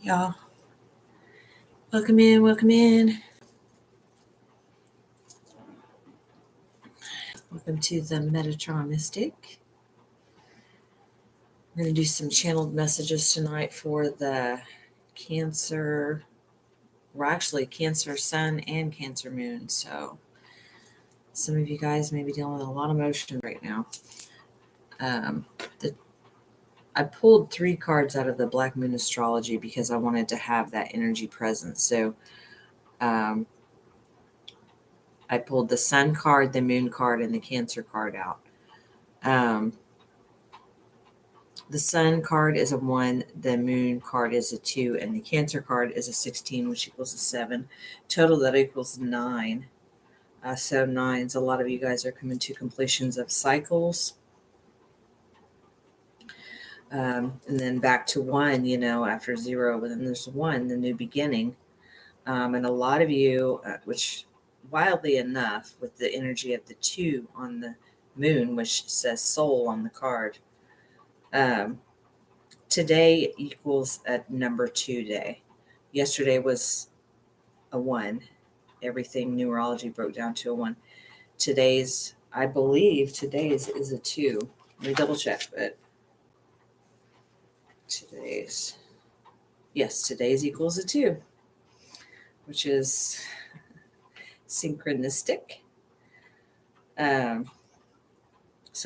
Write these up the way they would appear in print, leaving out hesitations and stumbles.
Y'all, welcome in, welcome in. Welcome to the Metatron Mystic. We're going to do some channeled messages tonight for the Cancer, Cancer Sun and Cancer Moon. So some of you guys may be dealing with a lot of emotion right now. I pulled 3 cards out of the Black Moon Astrology because I wanted to have that energy present. So I pulled the Sun card, the Moon card, and the Cancer card out. The Sun card is a 1, the Moon card is a 2, and the Cancer card is a 16, which equals a 7. Total, that equals 9. So 9s, a lot of you guys are coming to completions of cycles. And then back to 1, after 0, but then there's 1, the new beginning. And a lot of you, which wildly enough, with the energy of the 2 on the Moon, which says soul on the card, today equals a number 2 day. Yesterday was a 1. Everything numerology broke down to a 1. I believe today's is a 2. Let me double check, but today's equals a 2, which is synchronistic. So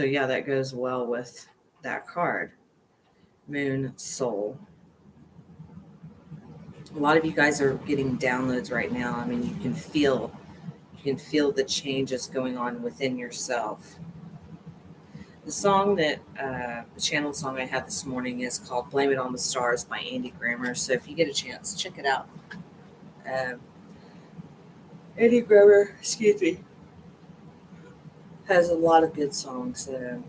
yeah, that goes well with that card. Moon, soul. A lot of you guys are getting downloads right now. I mean, you can feel the changes going on within yourself. The song the channeled song I had this morning is called Blame It on the Stars by Andy Grammer. So if you get a chance, check it out. Andy Grammer, has a lot of good songs, a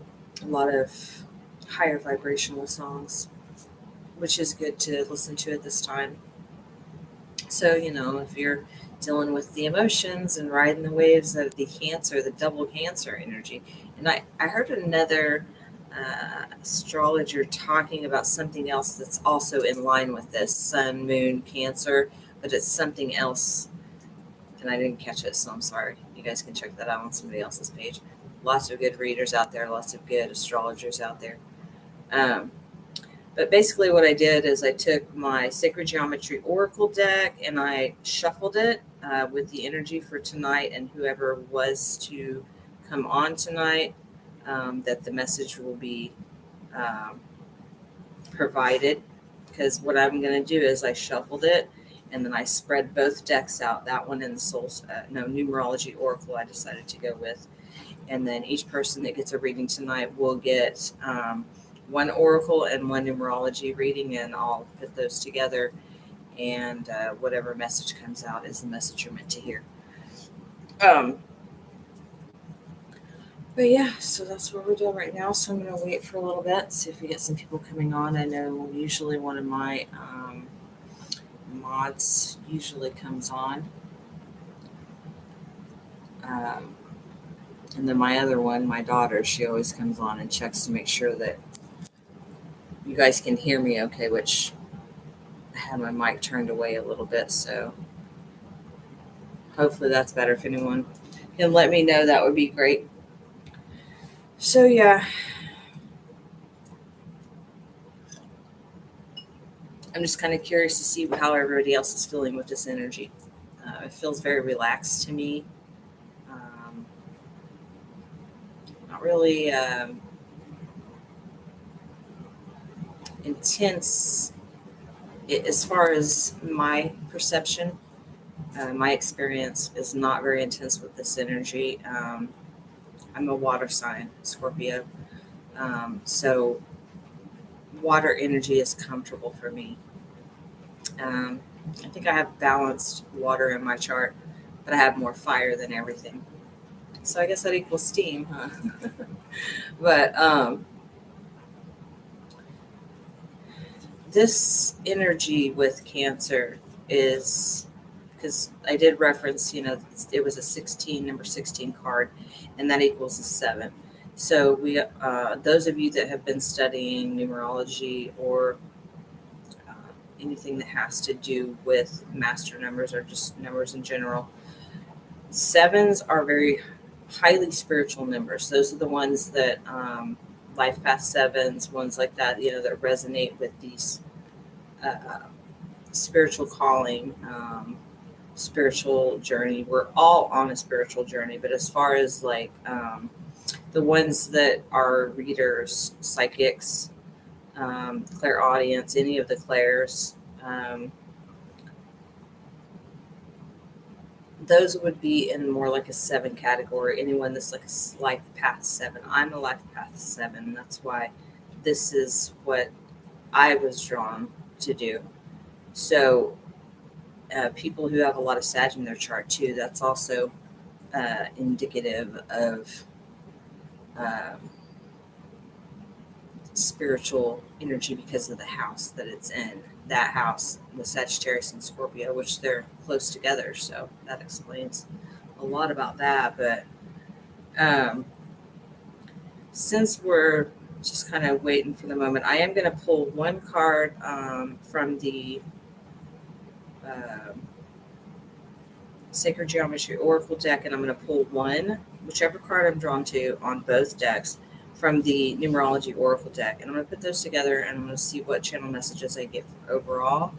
lot of higher vibrational songs, which is good to listen to at this time. So, if you're dealing with the emotions and riding the waves of the Cancer, the double Cancer energy. And I heard another astrologer talking about something else that's also in line with this Sun, Moon, Cancer, but it's something else. And I didn't catch it, so I'm sorry. You guys can check that out on somebody else's page. Lots of good readers out there, lots of good astrologers out there. But basically what I did is I took my Sacred Geometry Oracle deck and I shuffled it with the energy for tonight and whoever was to come on tonight, that the message will be provided. Because what I'm going to do is I shuffled it and then I spread both decks out, that one and the Numerology Oracle I decided to go with. And then each person that gets a reading tonight will get 1 Oracle and 1 Numerology reading, and I'll put those together, and whatever message comes out is the message you're meant to hear. But yeah, so that's what we're doing right now. So I'm going to wait for a little bit, see if we get some people coming on. I know usually one of my mods usually comes on. And then my other one, my daughter, she always comes on and checks to make sure that you guys can hear me okay, which I had my mic turned away a little bit, so hopefully that's better. If anyone can let me know, that would be great. So yeah, I'm just kind of curious to see how everybody else is feeling with this energy. It feels very relaxed to me. Not really intense as far as my perception. My experience is not very intense with this energy. I'm a water sign, Scorpio. So water energy is comfortable for me. I think I have balanced water in my chart, but I have more fire than everything. So I guess that equals steam, huh? But this energy with Cancer is, because I did reference, it was a number 16 card, and that equals a 7. So we, those of you that have been studying numerology or anything that has to do with master numbers or just numbers in general. Sevens are very highly spiritual numbers. Those are the ones that life path sevens, ones like that, that resonate with these uh, spiritual calling, spiritual journey. We're all on a spiritual journey, but as far as like the ones that are readers, psychics, clairaudience, any of the clairs, those would be in more like a seven category. Anyone that's like a life path seven. I'm a life path seven. That's why this is what I was drawn to do. So people who have a lot of Sag in their chart too, that's also indicative of um, spiritual energy because of the house that it's in. That house, the Sagittarius and Scorpio, which they're close together. So that explains a lot about that. But um, since we're just kind of waiting for the moment, I am going to pull one card from the um Sacred Geometry Oracle deck, and I'm going to pull one, whichever card I'm drawn to on both decks, from the Numerology Oracle deck. And I'm going to put those together, and I'm going to see what channel messages I get for overall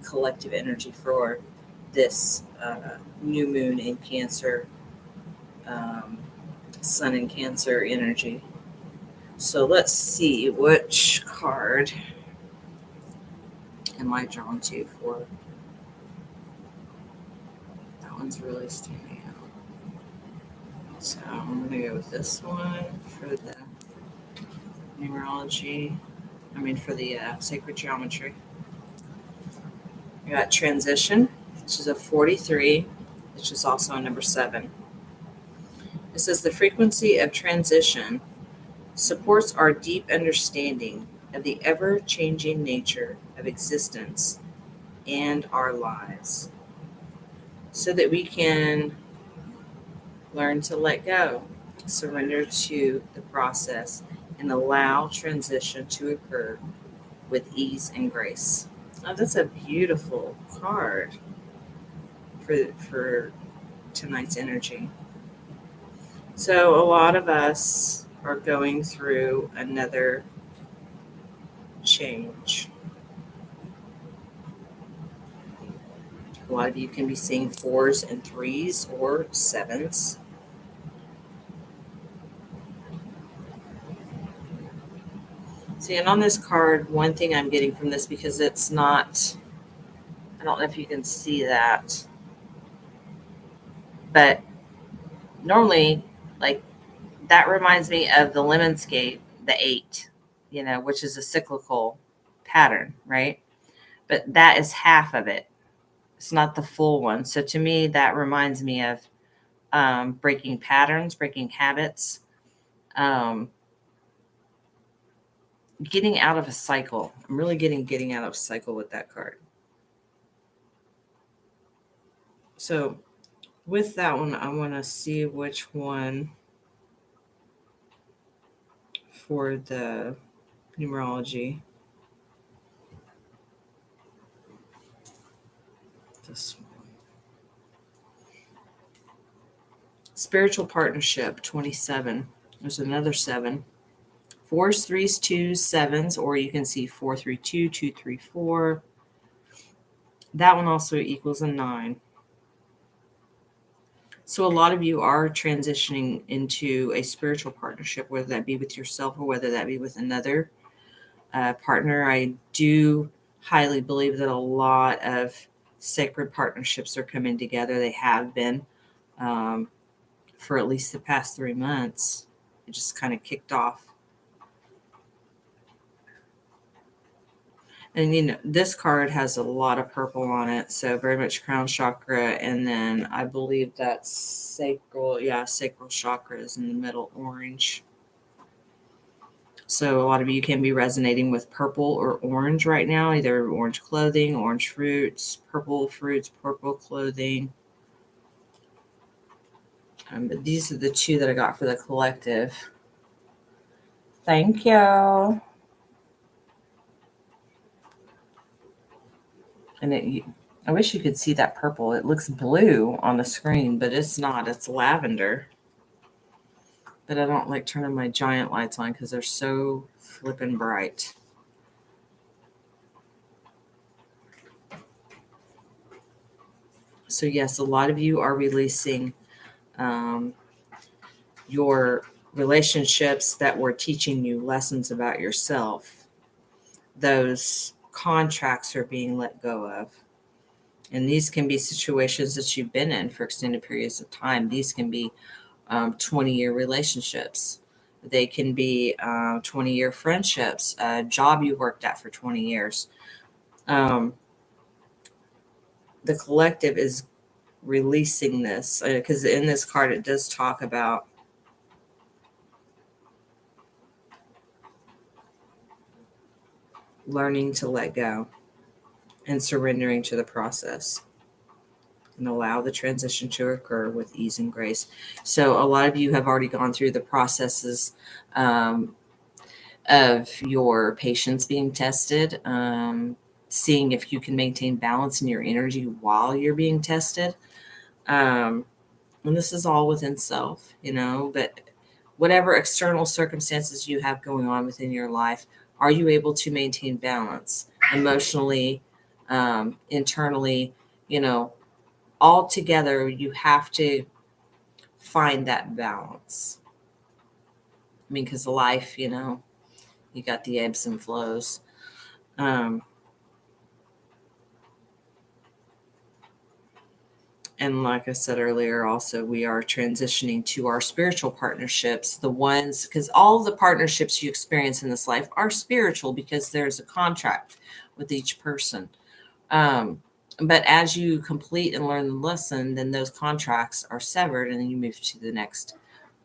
collective energy for this new moon in Cancer, um, Sun in Cancer energy. So let's see which card am I drawn to for. That one's really standing out. So I'm going to go with this one for the numerology. For the sacred geometry. We got transition, which is a 43, which is also a number 7. It says the frequency of transition supports our deep understanding of the ever-changing nature of existence and our lives, so that we can learn to let go, surrender to the process, and allow transition to occur with ease and grace. Oh, that's a beautiful card for tonight's energy. So a lot of us are going through another change. A lot of you can be seeing 4s and 3s or 7s. See, and on this card, one thing I'm getting from this, because it's not, I don't know if you can see that, but normally, like, that reminds me of the Lemonscape, the 8, which is a cyclical pattern, right? But that is half of it. It's not the full one. So to me, that reminds me of breaking patterns, breaking habits, getting out of a cycle. I'm really getting out of a cycle with that card. So with that one, I want to see which one for the numerology. This one. Spiritual partnership, 27. There's another 7. 4s, 3s, 2s, 7s, or you can see 4, 3, 2, 2, 3, 4. That one also equals a 9. So a lot of you are transitioning into a spiritual partnership, whether that be with yourself or whether that be with another partner. I do highly believe that a lot of sacred partnerships are coming together. They have been for at least the past 3 months. It just kind of kicked off. And this card has a lot of purple on it, so very much crown chakra, and then I believe that's sacral chakra is in the middle, orange. So a lot of you can be resonating with purple or orange right now, either orange clothing, orange fruits, purple clothing. But these are the 2 that I got for the collective. Thank you. I wish you could see that purple. It looks blue on the screen, but it's not. It's lavender. But I don't like turning my giant lights on because they're so flippin' bright. So yes, a lot of you are releasing your relationships that were teaching you lessons about yourself. Those contracts are being let go of. And these can be situations that you've been in for extended periods of time. These can be 20-year relationships. They can be 20-year friendships, a job you worked at for 20 years. The collective is releasing this because in this card it does talk about learning to let go and surrendering to the process and allow the transition to occur with ease and grace. So a lot of you have already gone through the processes of your patience being tested, seeing if you can maintain balance in your energy while you're being tested. And this is all within self, but whatever external circumstances you have going on within your life, are you able to maintain balance emotionally, internally, all together? You have to find that balance. I mean, because life, you got the ebbs and flows. And like I said earlier, also, we are transitioning to our spiritual partnerships, the ones, because all of the partnerships you experience in this life are spiritual because there's a contract with each person. But as you complete and learn the lesson, then those contracts are severed and then you move to the next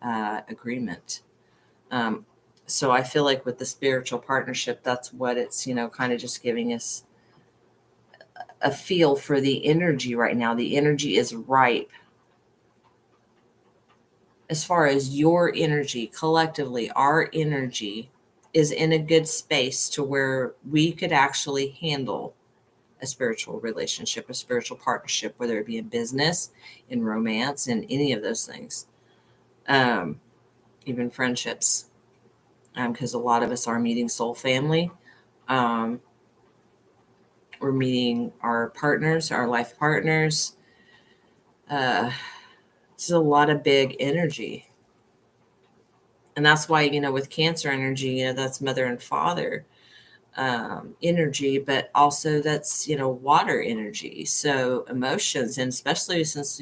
agreement. So I feel like with the spiritual partnership, that's what it's, kind of just giving us a feel for the energy right now. The energy is ripe. As far as your energy, collectively, our energy is in a good space to where we could actually handle a spiritual relationship, a spiritual partnership, whether it be in business, in romance, in any of those things, even friendships, because a lot of us are meeting soul family. We're meeting our partners, our life partners. It's a lot of big energy. And that's why, with Cancer energy, that's mother and father energy, but also that's, water energy. So emotions, and especially since,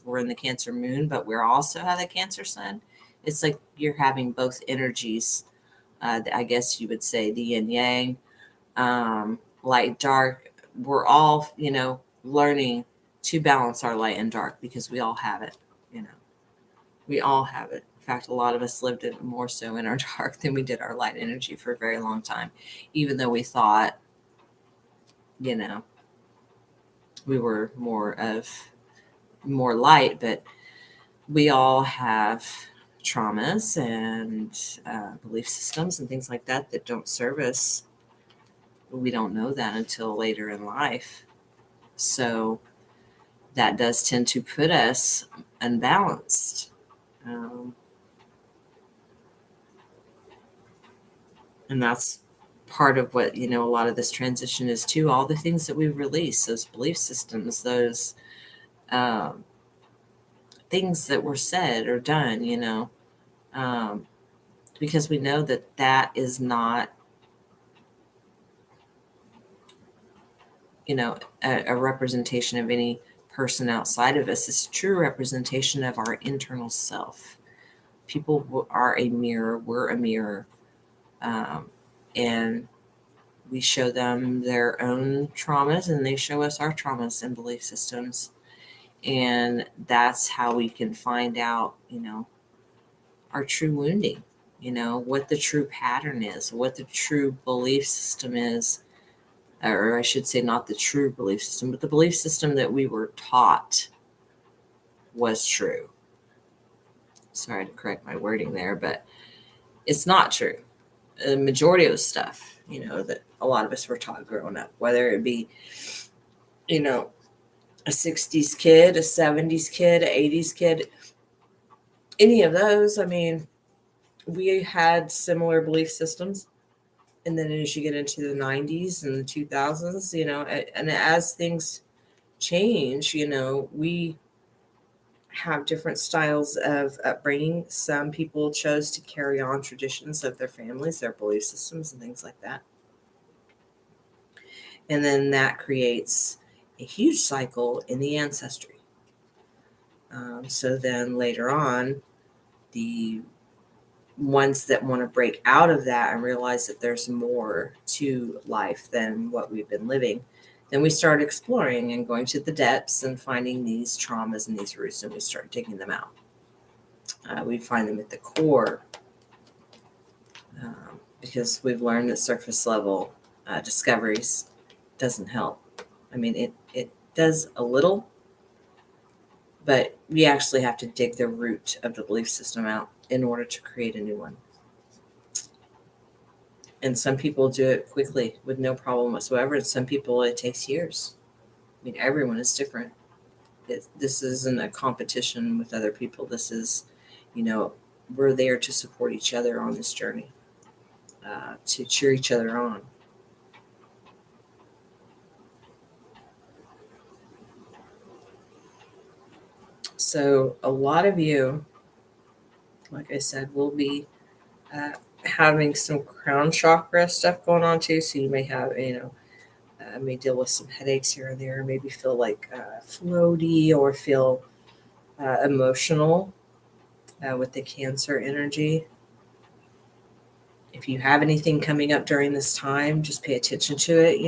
we're in the Cancer moon, but we're also have the Cancer sun. It's like you're having both energies. I guess you would say the yin yang, light, dark. We're all, learning to balance our light and dark because we all have it, we all have it. In fact, a lot of us lived it more so in our dark than we did our light energy for a very long time, even though we thought, we were more light, but we all have traumas and belief systems and things like that don't serve us. We don't know that until later in life. So that does tend to put us unbalanced. And that's part of what, a lot of this transition is too. All the things that we release, those belief systems, those things that were said or done, because we know that is not, a representation of any person outside of us. It's a true representation of our internal self. People are a mirror. We're a mirror. And we show them their own traumas and they show us our traumas and belief systems. And that's how we can find out, our true wounding, what the true pattern is, what the true belief system is, or I should say not the true belief system, but the belief system that we were taught was true. Sorry to correct my wording there, but it's not true. The majority of the stuff, that a lot of us were taught growing up, whether it be you know, a 60s kid, a 70s kid, an 80s kid, any of those. I mean, we had similar belief systems. And then as you get into the 90s and the 2000s, and as things change, we have different styles of upbringing. Some people chose to carry on traditions of their families, their belief systems, and things like that. And then that creates a huge cycle in the ancestry. So then later on, the ones that want to break out of that and realize that there's more to life than what we've been living, then we start exploring and going to the depths and finding these traumas and these roots, and we start digging them out. We find them at the core, because we've learned that surface level discoveries doesn't help. I mean, it does a little, but we actually have to dig the root of the belief system out in order to create a new one. And some people do it quickly with no problem whatsoever. And some people, it takes years. I mean, everyone is different. This isn't a competition with other people. This is, we're there to support each other on this journey, to cheer each other on. So a lot of you, like I said, will be having some crown chakra stuff going on too. So you may have, may deal with some headaches here and there, maybe feel like floaty or feel emotional with the Cancer energy. If you have anything coming up during this time, just pay attention to it,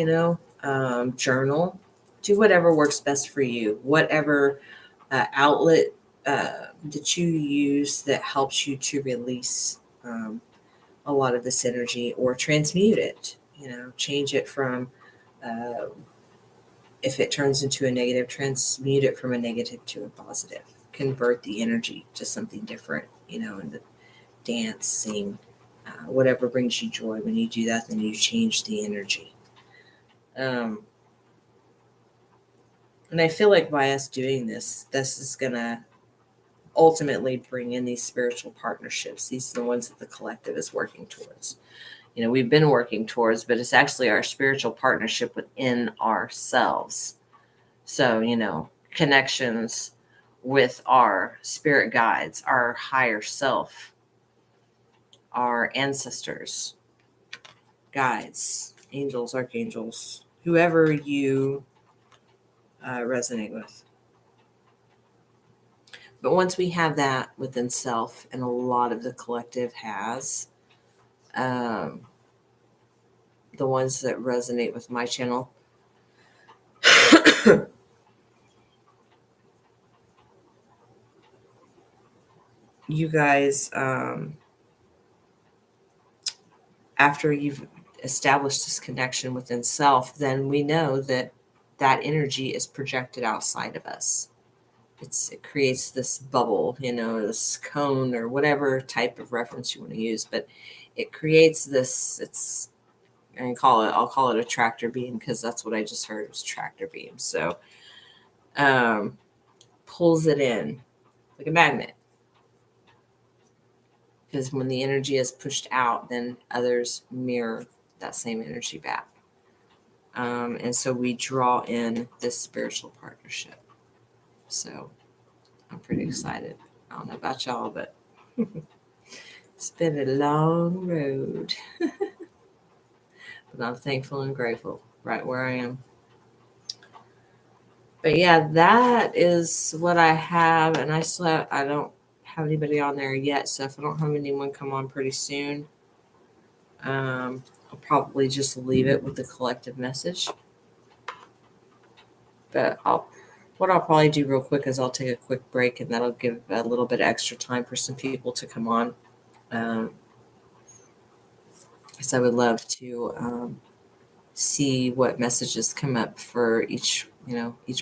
journal, do whatever works best for you, whatever outlet that you use that helps you to release a lot of this energy or transmute it, change it from, if it turns into a negative, transmute it from a negative to a positive, convert the energy to something different, and the dance, sing, whatever brings you joy. When you do that, then you change the energy. And I feel like by us doing this is going to ultimately bring in these spiritual partnerships. These are the ones that the collective is working towards. We've been working towards, but it's actually our spiritual partnership within ourselves. So, connections with our spirit guides, our higher self, our ancestors, guides, angels, archangels, whoever you resonate with. But once we have that within self, and a lot of the collective has, the ones that resonate with my channel, you guys, after you've established this connection within self, then we know that that energy is projected outside of us. It creates this bubble, this cone, or whatever type of reference you want to use, but it creates this, I'll call it a tractor beam, because that's what I just heard was tractor beam. So pulls it in like a magnet, because when the energy is pushed out, then others mirror that same energy back. And so we draw in this spiritual partnership. So I'm pretty excited. I don't know about y'all, but it's been a long road. But I'm thankful and grateful right where I am. But yeah, that is what I have. And I don't have anybody on there yet. So if I don't have anyone come on pretty soon, I'll probably just leave it with the collective message. But what I'll probably do real quick is I'll take a quick break, and that'll give a little bit of extra time for some people to come on. Because I would love to see what messages come up for each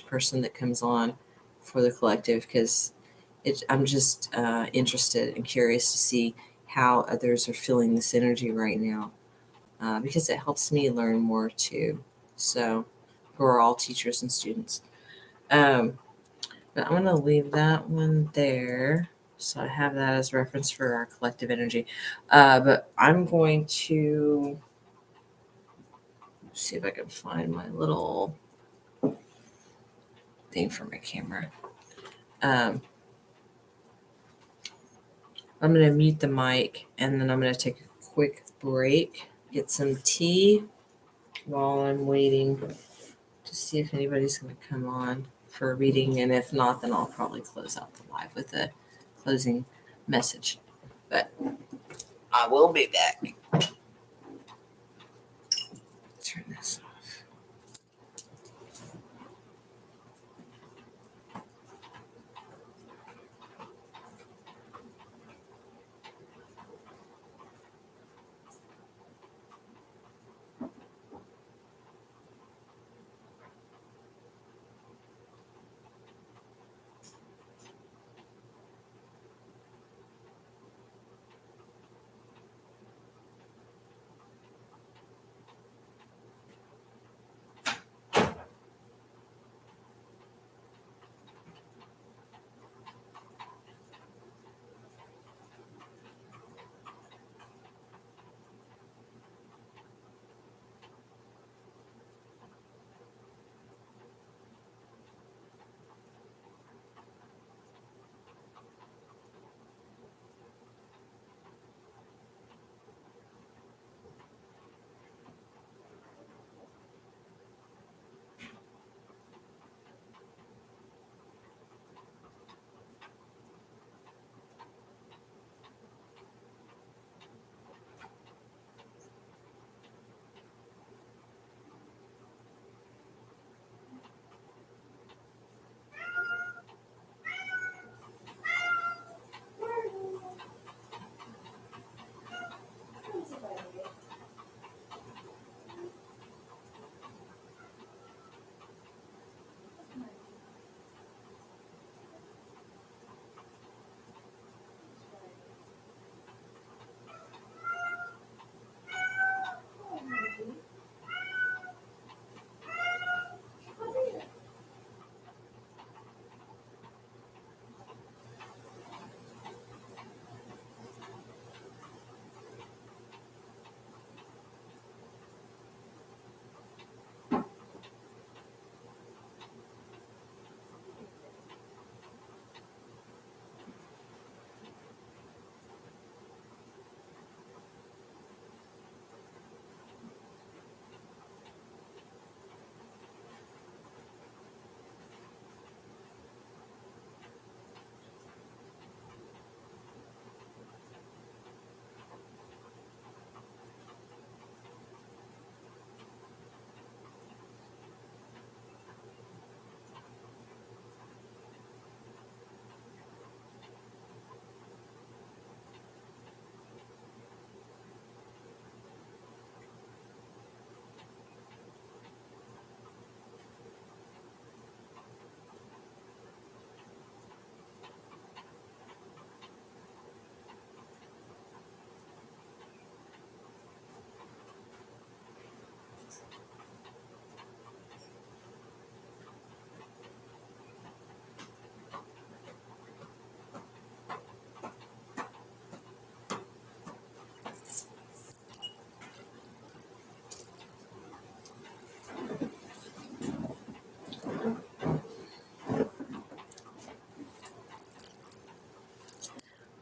person that comes on for the collective, because I'm just interested and curious to see how others are feeling this energy right now, because it helps me learn more too. So who are all teachers and students. But I'm going to leave that one there. So I have that as reference for our collective energy. But I'm going to see if I can find my little thing for my camera. I'm going to mute the mic and then I'm going to take a quick break, get some tea while I'm waiting to see if anybody's going to come on for a reading. And if not, then I'll probably close out the live with a closing message. But I will be back. Turn this off.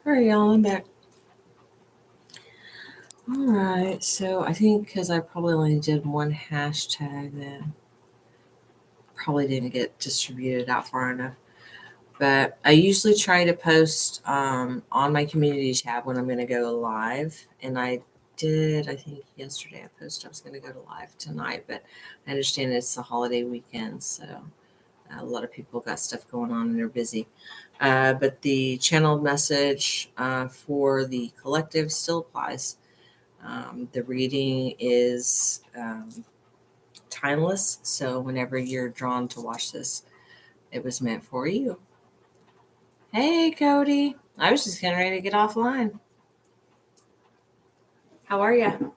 All right, y'all, I'm back. All right, so I think because I probably only did one hashtag, then probably didn't get distributed out far enough. But I usually try to post on my community tab when I'm going to go live. And I did, I think yesterday I posted I was going to go to live tonight, but I understand it's the holiday weekend. So a lot of people got stuff going on and they're busy. But the channeled message for the collective still applies. The reading is timeless. So whenever you're drawn to watch this, it was meant for you. Hey, Cody. I was just getting ready to get offline. How are you?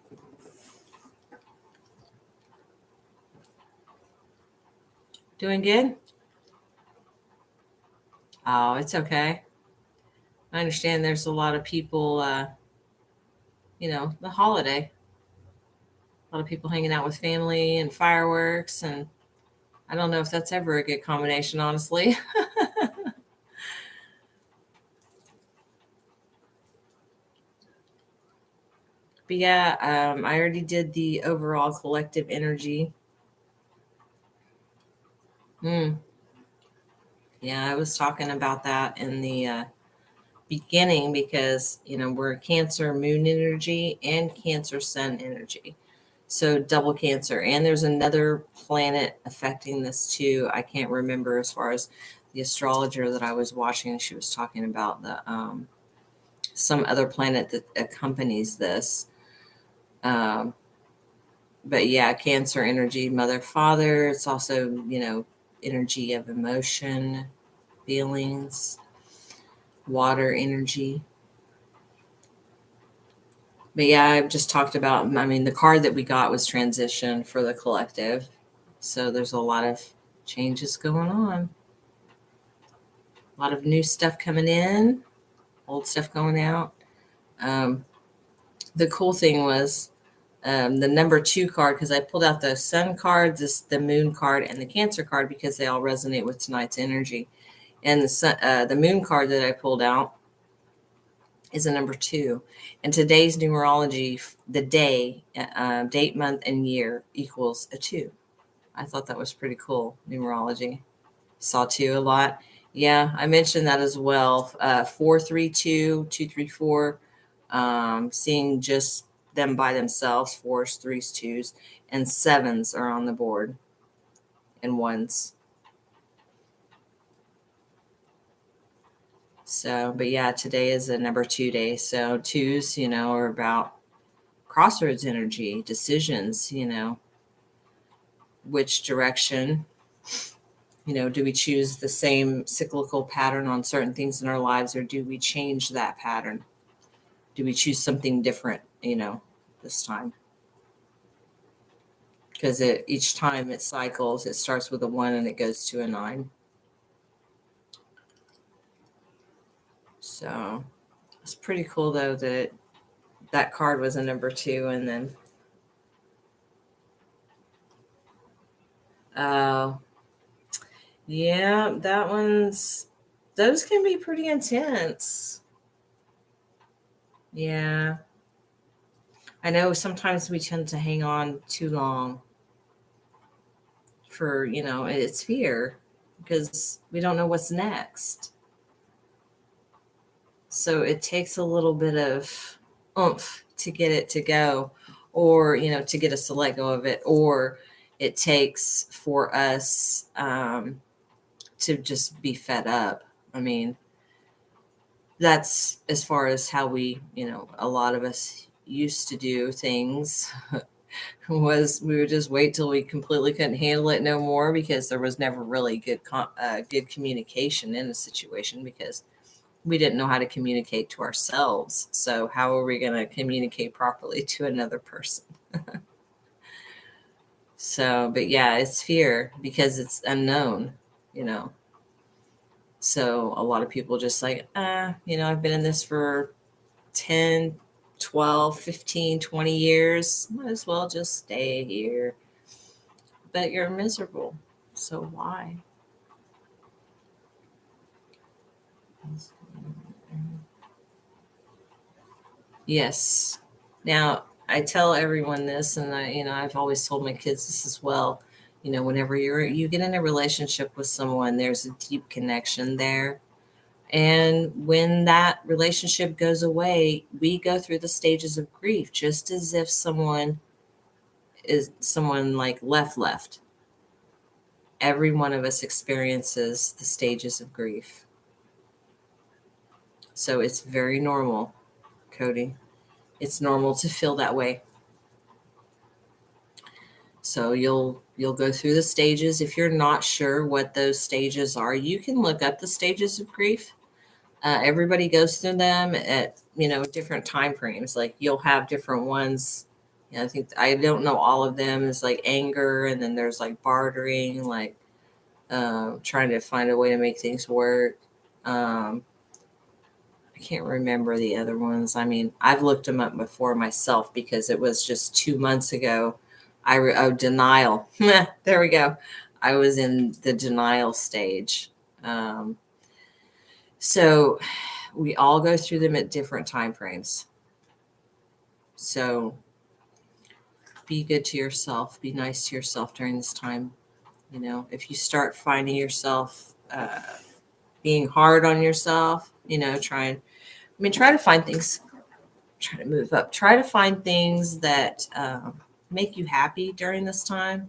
Doing good? Oh, it's okay. I understand there's a lot of people, the holiday. A lot of people hanging out with family and fireworks. And I don't know if that's ever a good combination, honestly. But yeah, I already did the overall collective energy. Mm, yeah, I was talking about that in the beginning because, we're Cancer moon energy and Cancer sun energy. So double Cancer. And there's another planet affecting this too. I can't remember as far as the astrologer that I was watching. She was talking about the some other planet that accompanies this. Um, but yeah, Cancer energy, mother, father. It's also, energy of emotion, feelings, water energy. But yeah, I've just talked about, I mean, the card that we got was transition for the collective. So there's a lot of changes going on. A lot of new stuff coming in, old stuff going out. Um, the cool thing was the number 2 card, because I pulled out the sun card, the moon card, and the Cancer card because they all resonate with tonight's energy. And the moon card that I pulled out is a number 2. And today's numerology, the day, date, month, and year equals a 2. I thought that was pretty cool, numerology. Saw 2 a lot. Yeah, I mentioned that as well. 432, 234, seeing just them by themselves, 4s, 3s, 2s, and 7s are on the board, and 1s. So, but yeah, today is a number 2 day. So 2s, are about crossroads energy, decisions, which direction, do we choose the same cyclical pattern on certain things in our lives, or do we change that pattern? Do we choose something different, this time? Because each time it cycles, it starts with a 1 and it goes to a 9. So it's pretty cool, though, that card was a number 2. And then, yeah, those can be pretty intense. Yeah. I know sometimes we tend to hang on too long for, it's fear because we don't know what's next. So it takes a little bit of oomph to get it to go, or, to get us to let go of it, or it takes for us to just be fed up. I mean, that's as far as how we, a lot of us used to do things. Was we would just wait till we completely couldn't handle it no more, because there was never really good communication in a situation, because we didn't know how to communicate to ourselves. So how are we going to communicate properly to another person? So, but yeah, it's fear because it's unknown, So a lot of people just like, I've been in this for 10, 12, 15, 20 years. Might as well just stay here. But you're miserable. So why? Yes. Now, I tell everyone this, and I've always told my kids this as well. Whenever you get in a relationship with someone, there's a deep connection there. And when that relationship goes away, we go through the stages of grief, just as if someone like left. Every one of us experiences the stages of grief. So it's very normal, Cody. It's normal to feel that way. So you'll go through the stages. If you're not sure what those stages are, you can look up the stages of grief. Everybody goes through them at different time frames. Like you'll have different ones. I don't know all of them. Is like anger, and then there's like bartering, like trying to find a way to make things work. I can't remember the other ones. I mean, I've looked them up before myself because it was just 2 months ago. Denial. There we go. I was in the denial stage. Um, so we all go through them at different time frames. So be good to yourself. Be nice to yourself during this time. If you start finding yourself being hard on yourself, try to find things, try to move up, try to find things that make you happy during this time.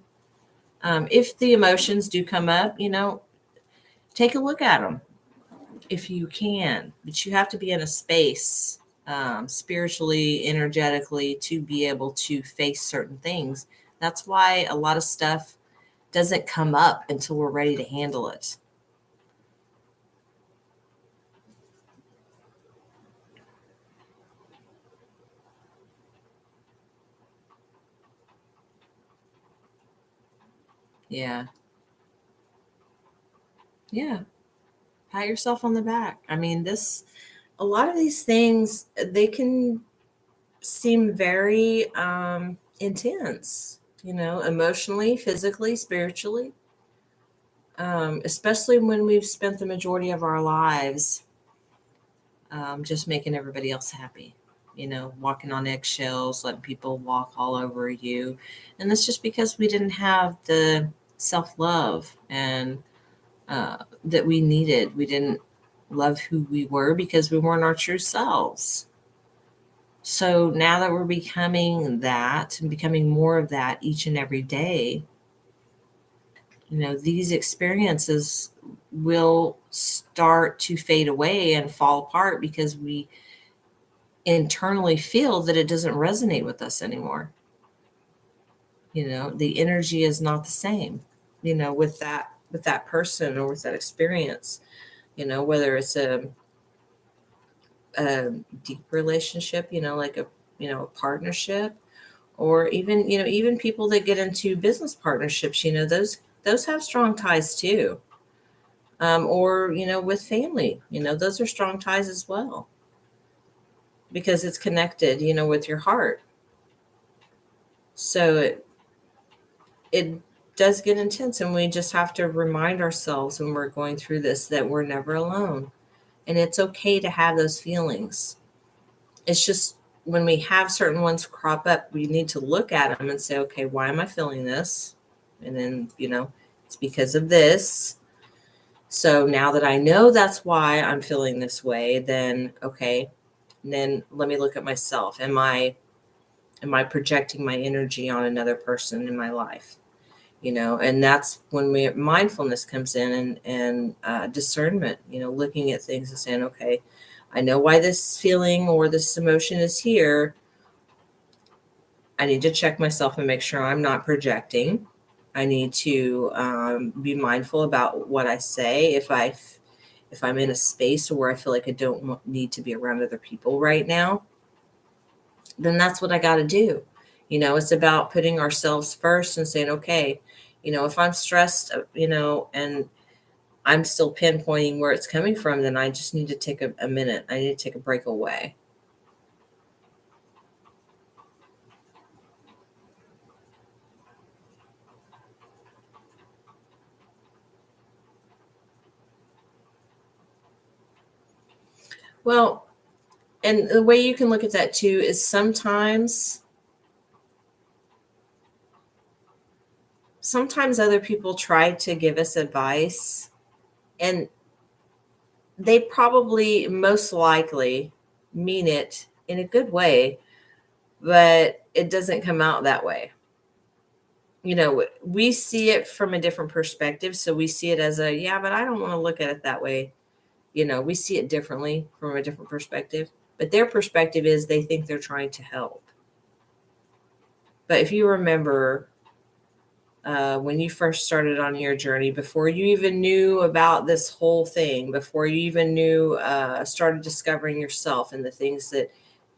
If the emotions do come up, take a look at them if you can, but you have to be in a space spiritually, energetically, to be able to face certain things. That's why a lot of stuff doesn't come up until we're ready to handle it. Yeah. Yeah. Pat yourself on the back. I mean, a lot of these things, they can seem very intense, emotionally, physically, spiritually, especially when we've spent the majority of our lives just making everybody else happy, walking on eggshells, letting people walk all over you. And that's just because we didn't have the self love and that we needed. We didn't love who we were because we weren't our true selves. So now that we're becoming that and becoming more of that each and every day, these experiences will start to fade away and fall apart because we internally feel that it doesn't resonate with us anymore. The energy is not the same, with that person or with that experience, whether it's a deep relationship, like a partnership, or even people that get into business partnerships, those have strong ties too. Or with family, those are strong ties as well because it's connected, with your heart. So it does get intense, and we just have to remind ourselves when we're going through this that we're never alone, and it's okay to have those feelings. It's just when we have certain ones crop up, we need to look at them and say, okay, why am I feeling this? And then, it's because of this. So now that I know that's why I'm feeling this way, then okay, then let me look at myself. Am I projecting my energy on another person in my life? And that's when mindfulness comes in, and discernment, looking at things and saying, okay, I know why this feeling or this emotion is here. I need to check myself and make sure I'm not projecting. I need to be mindful about what I say. If I'm in a space where I feel like I don't need to be around other people right now, then that's what I got to do. It's about putting ourselves first and saying, okay, if I'm stressed, and I'm still pinpointing where it's coming from, then I just need to take a minute. I need to take a break away. Well, and the way you can look at that too is sometimes other people try to give us advice, and they probably most likely mean it in a good way, but it doesn't come out that way. We see it from a different perspective. So we see it as yeah, but I don't want to look at it that way. We see it differently from a different perspective, but their perspective is they think they're trying to help. But if you remember, when you first started on your journey, before you even knew about this whole thing, before you even started discovering yourself and the things that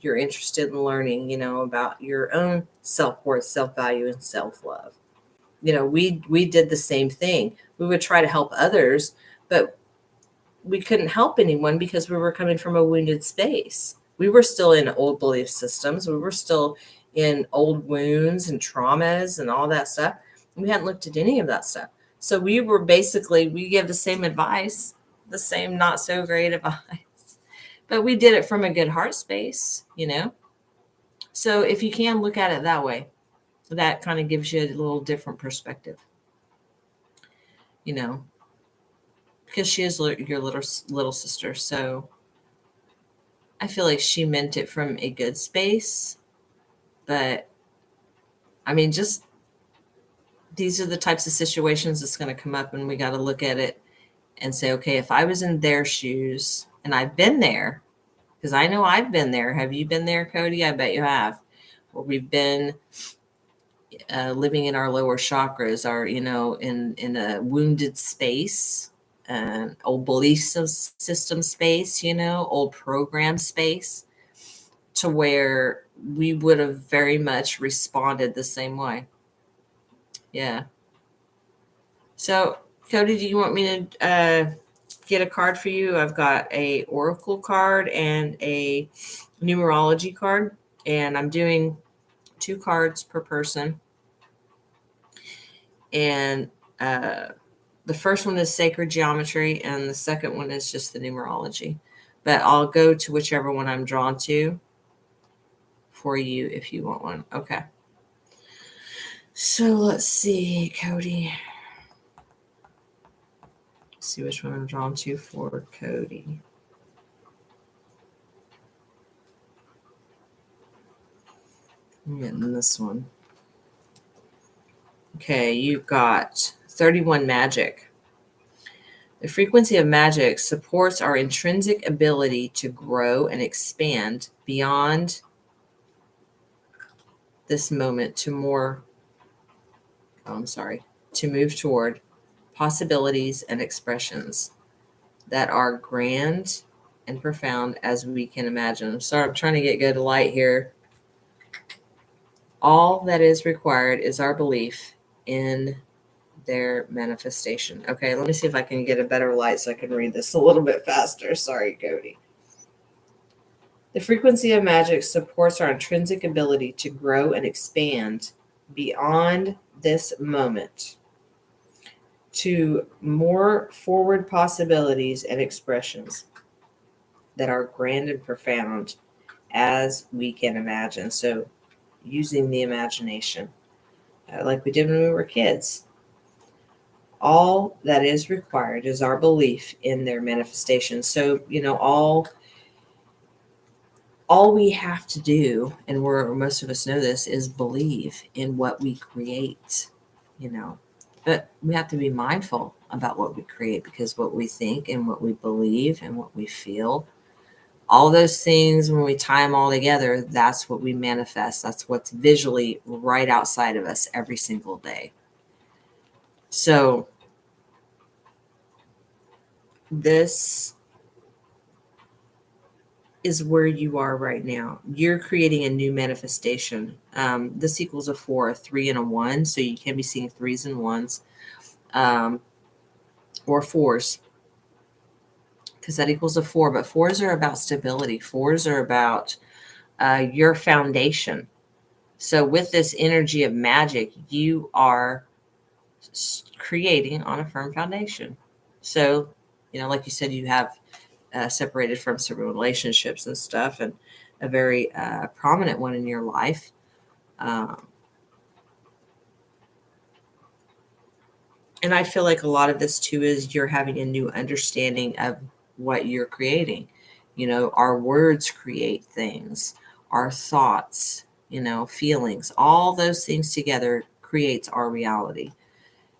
you're interested in learning, about your own self-worth, self-value, and self-love. we did the same thing. We would try to help others, but we couldn't help anyone because we were coming from a wounded space. We were still in old belief systems. We were still in old wounds and traumas and all that stuff. We hadn't looked at any of that stuff. So we give the same advice, the same not so great advice, but we did it from a good heart space. So if you can look at it that way, that kind of gives you a little different perspective, because she is your little sister. So I feel like she meant it from a good space, but I mean, just these are the types of situations that's going to come up, and we got to look at it and say, okay, if I was in their shoes, and I've been there, because I know I've been there. Have you been there, Cody? I bet you have. Where we've been living in our lower chakras, in a wounded space, old belief system space, old program space, to where we would have very much responded the same way. Yeah. So, Cody, do you want me to get a card for you? I've got a oracle card and a numerology card, and I'm doing 2 cards per person. And the first one is sacred geometry, and the second one is just the numerology. But I'll go to whichever one I'm drawn to for you if you want one. Okay. So let's see, Cody. Let's see which one I'm drawn to for Cody. I'm getting this one. Okay, you've got 31 magic. The frequency of magic supports our intrinsic ability to grow and expand beyond this moment to move toward possibilities and expressions that are grand and profound as we can imagine. I'm sorry, I'm trying to get good light here. All that is required is our belief in their manifestation. Okay, let me see if I can get a better light so I can read this a little bit faster. Sorry, Cody. The frequency of magic supports our intrinsic ability to grow and expand beyond this moment to more forward possibilities and expressions that are grand and profound as we can imagine. So using the imagination, like we did when we were kids. All that is required is our belief in their manifestation. So, all we have to do, and most of us know this, is believe in what we create, But we have to be mindful about what we create, because what we think and what we believe and what we feel, all those things, when we tie them all together, that's what we manifest. That's what's visually right outside of us every single day. So this is where you are right now. You're creating a new manifestation. This equals a 4, a 3, and a 1. So you can be seeing 3s and 1s, or 4s, because that equals a 4. But 4s are about stability. 4s are about your foundation. So with this energy of magic, you are creating on a firm foundation. So, like you said, you have separated from some relationships and stuff, and a very prominent one in your life. And I feel like a lot of this too is you're having a new understanding of what you're creating. Our words create things, our thoughts, feelings, all those things together creates our reality.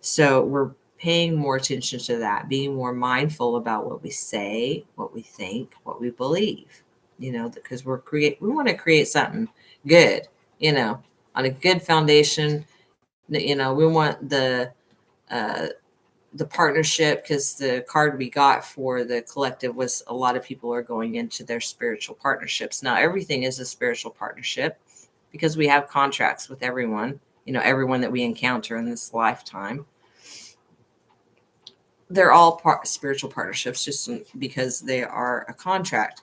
So we're paying more attention to that, being more mindful about what we say, what we think, what we believe, because we want to create something good, on a good foundation. We want the partnership, because the card we got for the collective was a lot of people are going into their spiritual partnerships. Now, everything is a spiritual partnership because we have contracts with everyone, everyone that we encounter in this lifetime. They're all spiritual partnerships just because they are a contract.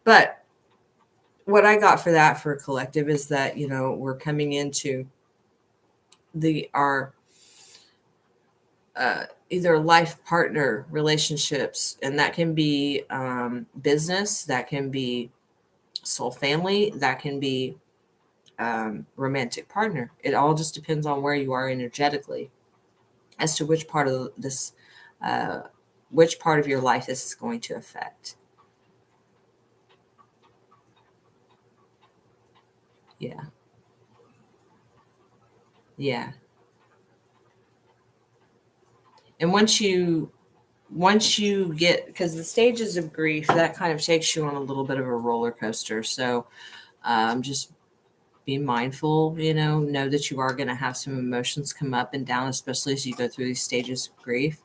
But what I got for that for a collective is that, we're coming into our either life partner relationships, and that can be business, that can be soul family, that can be romantic partner. It all just depends on where you are energetically as to which part of this, which part of your life this is going to affect. Yeah. Yeah. And once you get, because the stages of grief, that kind of takes you on a little bit of a roller coaster. So just be mindful, know that you are going to have some emotions come up and down, especially as you go through these stages of grief.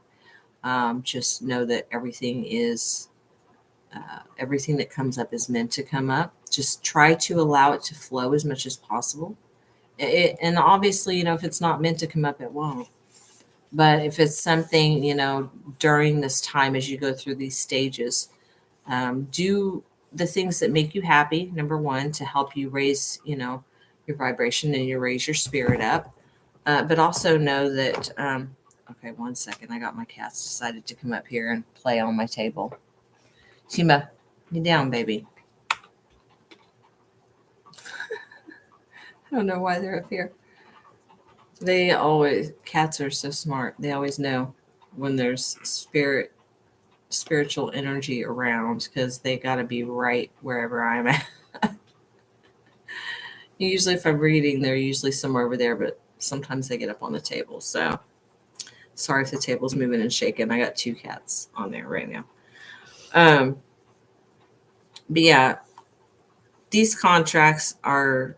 Just know that everything that comes up is meant to come up. Just try to allow it to flow as much as possible. And obviously, if it's not meant to come up, it won't. But if it's something, during this time as you go through these stages, do the things that make you happy, number one, to help you raise, your vibration and you raise your spirit up. But also know that, okay, 1 second. I got my cats decided to come up here and play on my table. Simba, get down, baby. I don't know why they're up here. Cats are so smart. They always know when there's spiritual energy around, because they got to be right wherever I'm at. Usually if I'm reading, they're usually somewhere over there, but sometimes they get up on the table. So sorry if the table's moving and shaking. I got 2 cats on there right now. But yeah, these contracts are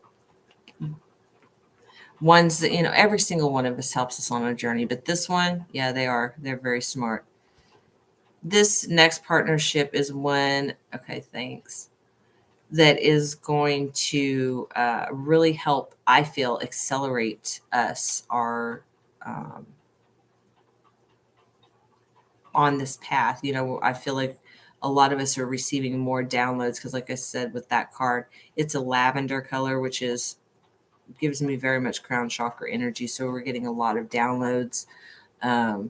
ones that, every single one of us helps us on a journey. But this one, yeah, they're very smart. This next partnership is one, okay, thanks, that is going to really help, I feel, accelerate us on this path. I feel like a lot of us are receiving more downloads because, like I said, with that card, it's a lavender color, which gives me very much crown chakra energy. So we're getting a lot of downloads, a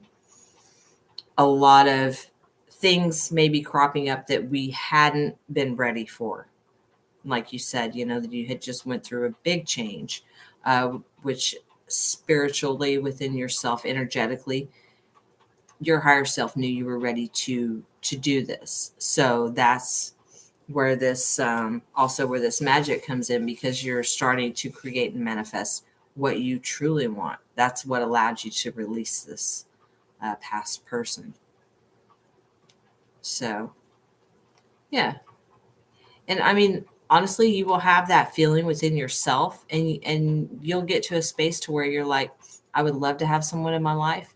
lot of things maybe cropping up that we hadn't been ready for. Like you said, that you had just went through a big change, which spiritually within yourself, energetically, your higher self knew you were ready to do this. So that's where this also where this magic comes in, because you're starting to create and manifest what you truly want. That's what allowed you to release this past person. So yeah. And I mean, honestly, you will have that feeling within yourself, and you'll get to a space to where you're like, I would love to have someone in my life,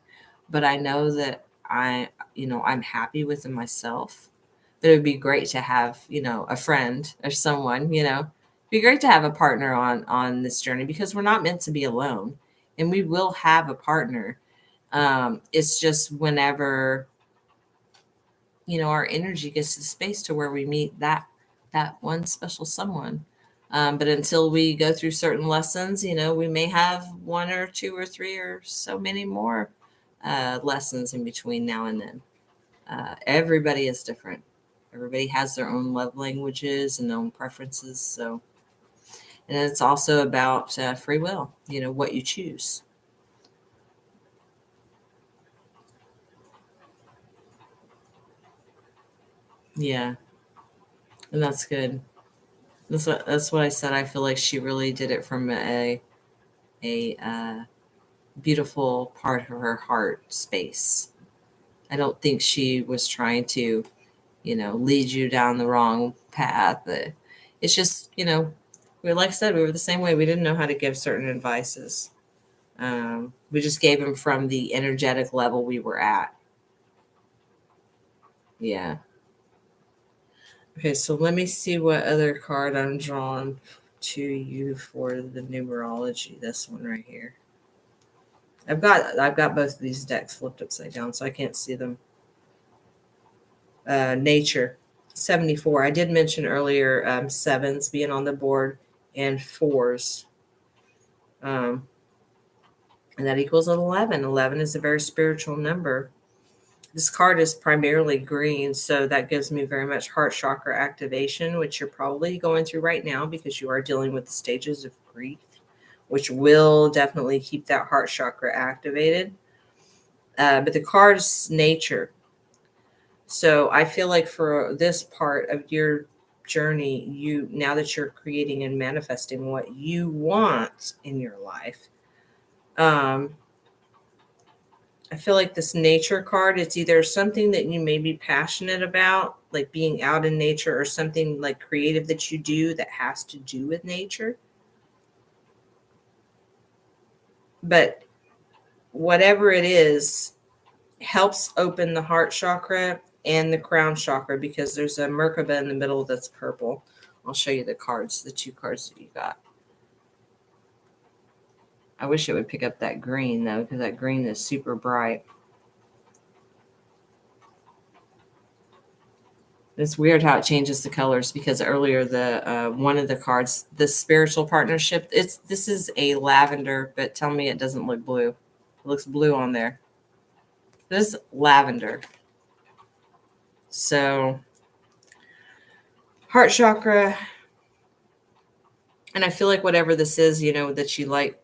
but I know that I'm happy within myself. But it would be great to have, a friend or someone, it'd be great to have a partner on this journey, because we're not meant to be alone, and we will have a partner. It's just whenever, our energy gets to the space to where we meet that one special someone. But until we go through certain lessons, we may have 1 or 2 or 3 or so many more lessons in between now and then. Everybody is different. Everybody has their own love languages and their own preferences. So, and it's also about free will, what you choose. Yeah. And that's good. That's what I said. I feel like she really did it from a beautiful part of her heart space. I don't think she was trying to, lead you down the wrong path. It's just, like I said, we were the same way. We didn't know how to give certain advices. We just gave them from the energetic level we were at. Yeah. Okay, so let me see what other card I'm drawing. to you for the numerology. This one right here. I've got both of these decks flipped upside down, so I can't see them. Nature, 74. I did mention earlier sevens being on the board and fours. And that equals 11. 11 is a very spiritual number. This card is primarily green, so that gives me very much heart chakra activation, which you're probably going through right now because you are dealing with the stages of grief, which will definitely keep that heart chakra activated. But the card's nature. So I feel like for this part of your journey, now that you're creating and manifesting what you want in your life, I feel like this nature card, it's either something that you may be passionate about, like being out in nature, or something like creative that you do that has to do with nature. But whatever it is, helps open the heart chakra and the crown chakra because there's a Merkaba in the middle that's purple. I'll show you the cards, the two cards that you got. I wish it would pick up that green though, because that green is super bright. It's weird how it changes the colors because earlier the one of the cards, the spiritual partnership, this is a lavender, but tell me it doesn't look blue. It looks blue on there. This is lavender. So heart chakra, and I feel like whatever this is, that you like,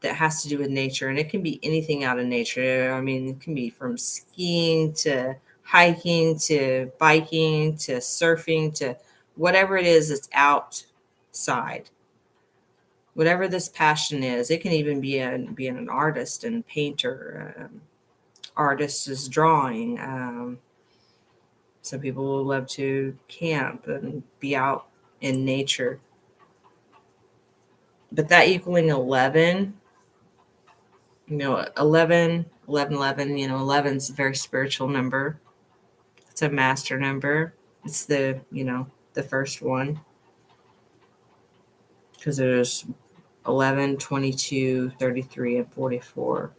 that has to do with nature, and it can be anything out of nature. I mean, it can be from skiing to hiking to biking to surfing to whatever it is that's outside. Whatever this passion is, it can even be being an artist and painter. Artist is drawing. Some people will love to camp and be out in nature. But that equaling 11, 11, 11 is a very spiritual number. It's a master number. It's the first one. Because there's 11, 22, 33, and 44.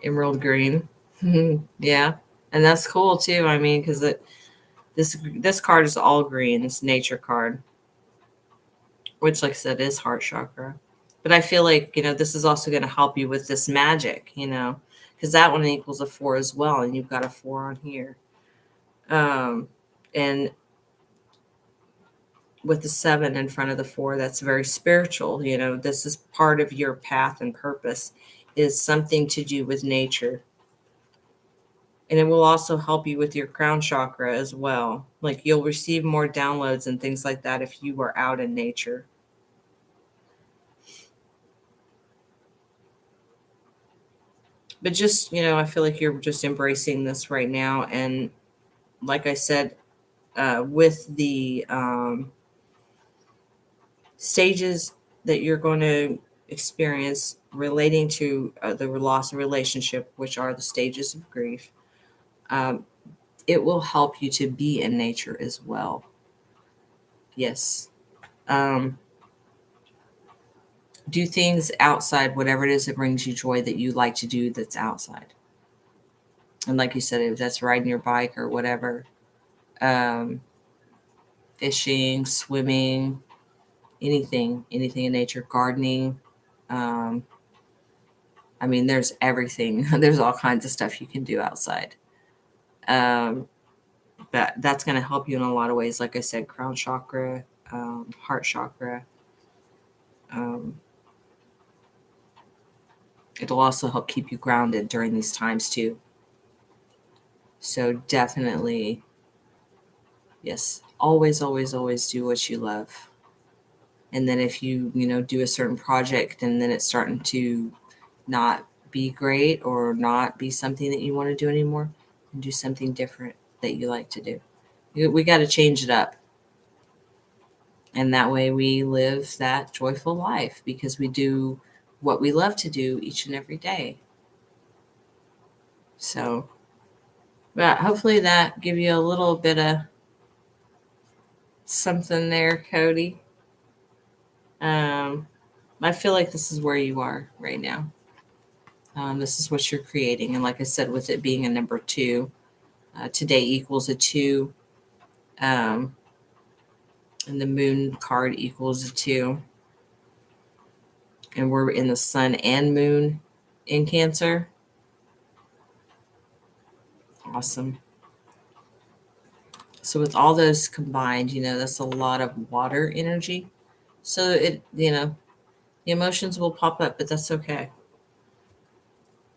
Emerald green. Yeah. And that's cool too. I mean, because this card is all green. It's nature card, which, like I said, is heart chakra. But I feel like, this is also going to help you with this magic, because that one equals a 4 as well. And you've got a 4 on here. And with the 7 in front of the 4, that's very spiritual. This is part of your path and purpose, is something to do with nature. And it will also help you with your crown chakra as well. Like you'll receive more downloads and things like that if you are out in nature. But just, I feel like you're just embracing this right now. And like I said, with the stages that you're going to experience relating to the loss of relationship, which are the stages of grief, it will help you to be in nature as well. Yes. Do things outside, whatever it is that brings you joy that you like to do that's outside. And like you said, if that's riding your bike or whatever, fishing, swimming, anything in nature, gardening. I mean, there's everything. There's all kinds of stuff you can do outside. But that's going to help you in a lot of ways. Like I said, crown chakra, heart chakra. It'll also help keep you grounded during these times too. So definitely, yes, always, always, always do what you love. And then if you, do a certain project and then it's starting to not be great or not be something that you want to do anymore, and do something different that you like to do. We got to change it up. And that way we live that joyful life because we do what we love to do each and every day. So But hopefully that give you a little bit of something there, Cody. Um, I feel like this is where you are right now. This is what you're creating. And like I said, with it being a number two, today equals a two. Um, and the moon card equals a two. And we're in the sun and moon in Cancer. Awesome. So with all those combined, that's a lot of water energy. So the emotions will pop up, but that's okay.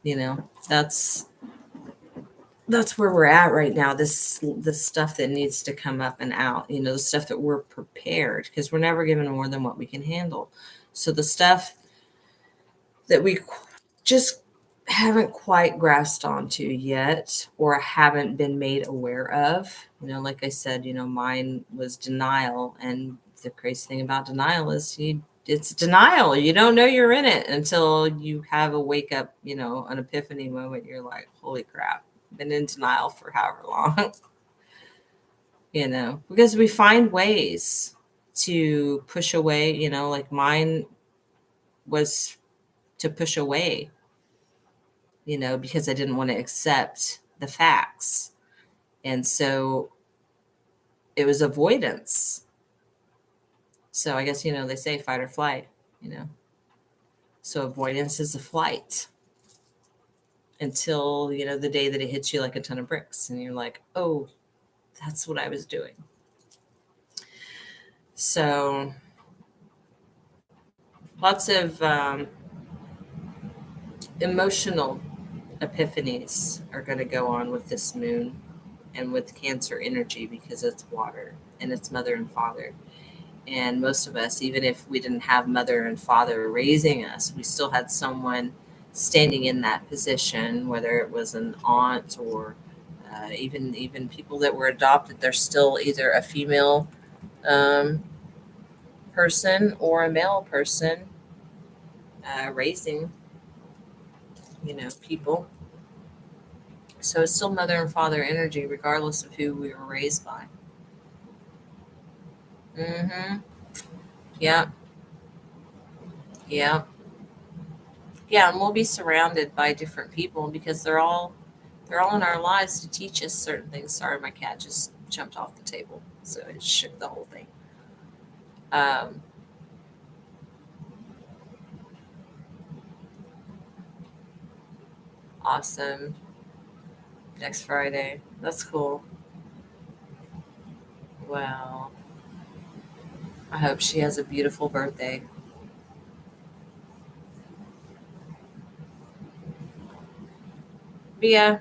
That's where we're at right now. This stuff that needs to come up and out, the stuff that we're prepared, because we're never given more than what we can handle. So the stuff that we just haven't quite grasped onto yet or haven't been made aware of, like I said, mine was denial. And the crazy thing about denial is it's denial. You don't know you're in it until you have a wake up, an epiphany moment. You're like, holy crap, been in denial for however long. Because we find ways to push away, like mine was to push away, because I didn't want to accept the facts. And so it was avoidance. So I guess, they say fight or flight, So avoidance is a flight until, the day that it hits you like a ton of bricks and you're like, oh, that's what I was doing. So lots of emotional epiphanies are going to go on with this moon and with Cancer energy, because it's water and it's mother and father. And most of us, even if we didn't have mother and father raising us, we still had someone standing in that position, whether it was an aunt or even people that were adopted. They're still either a female person or a male person raising, people. So it's still mother and father energy, regardless of who we were raised by. Mm-hmm. Yeah. Yeah. Yeah, and we'll be surrounded by different people because they're all in our lives to teach us certain things. Sorry, my cat just jumped off the table, so it shook the whole thing. Awesome. Next Friday. That's cool. Well, I hope she has a beautiful birthday. But yeah,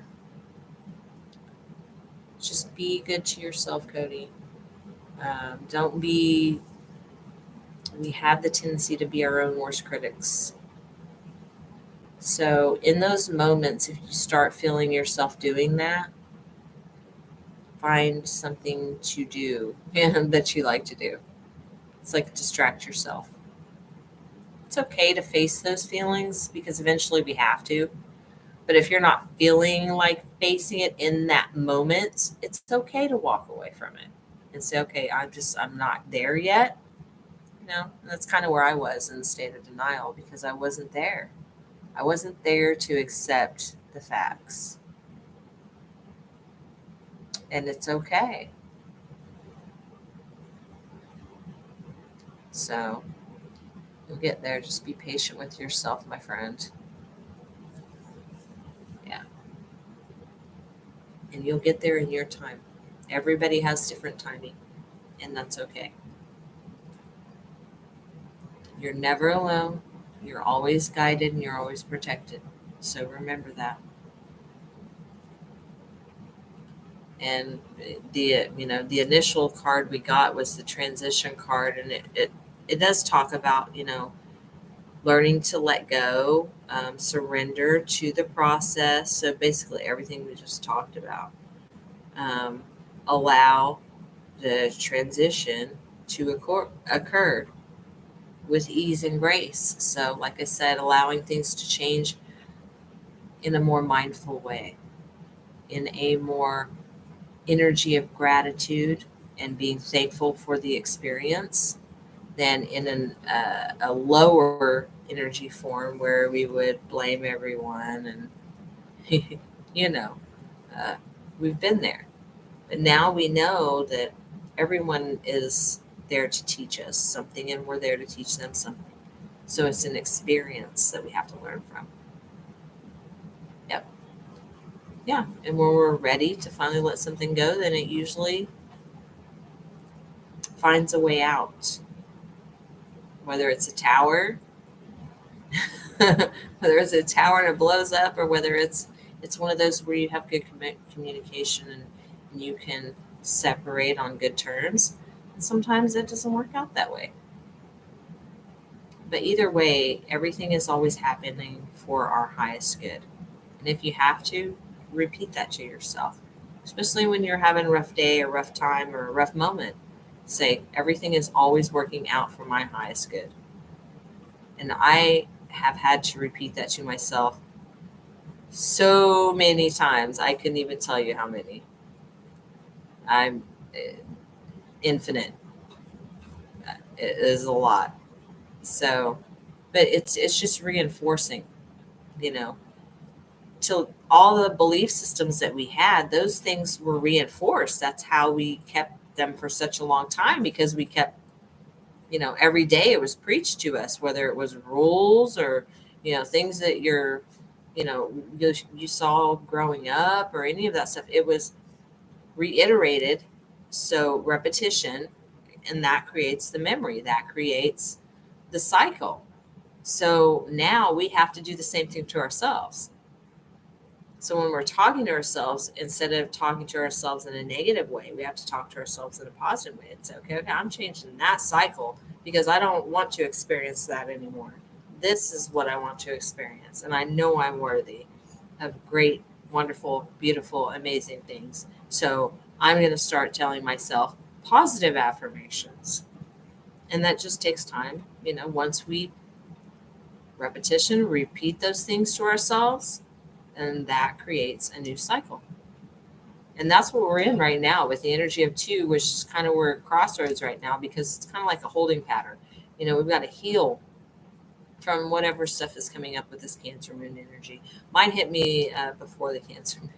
just be good to yourself, Cody. Don't be. We have the tendency to be our own worst critics. So, in those moments, if you start feeling yourself doing that, find something to do that you like to do. It's like distract yourself. It's okay to face those feelings because eventually we have to. But if you're not feeling like facing it in that moment, it's okay to walk away from it and say, okay, I'm not there yet. And that's kind of where I was in the state of denial because I wasn't there. I wasn't there to accept the facts. And it's okay. So you'll get there. Just be patient with yourself, my friend. Yeah. And you'll get there in your time. Everybody has different timing, and that's okay. You're never alone. You're always guided and you're always protected. So remember that. And the initial card we got was the transition card, and it does talk about learning to let go, surrender to the process. So basically everything we just talked about. Um, Allow the transition to occur with ease and grace. So, like I said, allowing things to change in a more mindful way. in a more energy of gratitude and being thankful for the experience than in a lower energy form where we would blame everyone. And, you know, uh, we've been there. But now we know that everyone is there to teach us something, and we're there to teach them something. So it's an experience that we have to learn from. Yep. Yeah. And when we're ready to finally let something go, then it usually finds a way out. Whether it's a tower, whether it's a tower and it blows up, or whether it's one of those where you have good communication, and you can separate on good terms. And sometimes it doesn't work out that way. But either way, everything is always happening for our highest good. And if you have to, repeat that to yourself, especially when you're having a rough day, a rough time, or a rough moment. Say, everything is always working out for my highest good. And I have had to repeat that to myself so many times. I couldn't even tell you how many. I'm infinite. It is a lot. So, but it's just reinforcing, you know, till all the belief systems that we had, those things were reinforced. That's how we kept them for such a long time, because we kept, every day it was preached to us, whether it was rules or, things that you saw growing up, or any of that stuff. It was reiterated. So repetition, and that creates the memory, that creates the cycle. So now we have to do the same thing to ourselves. So when we're talking to ourselves, instead of talking to ourselves in a negative way, we have to talk to ourselves in a positive way and say, okay, I'm changing that cycle because I don't want to experience that anymore. This is what I want to experience. And I know I'm worthy of great, wonderful, beautiful, amazing things. So I'm going to start telling myself positive affirmations. And that just takes time. Once we repeat those things to ourselves, and that creates a new cycle. And that's what we're in right now with the energy of 2, which is kind of we're at crossroads right now, because it's kind of like a holding pattern. We've got to heal from whatever stuff is coming up with this Cancer moon energy. Mine hit me before the Cancer moon.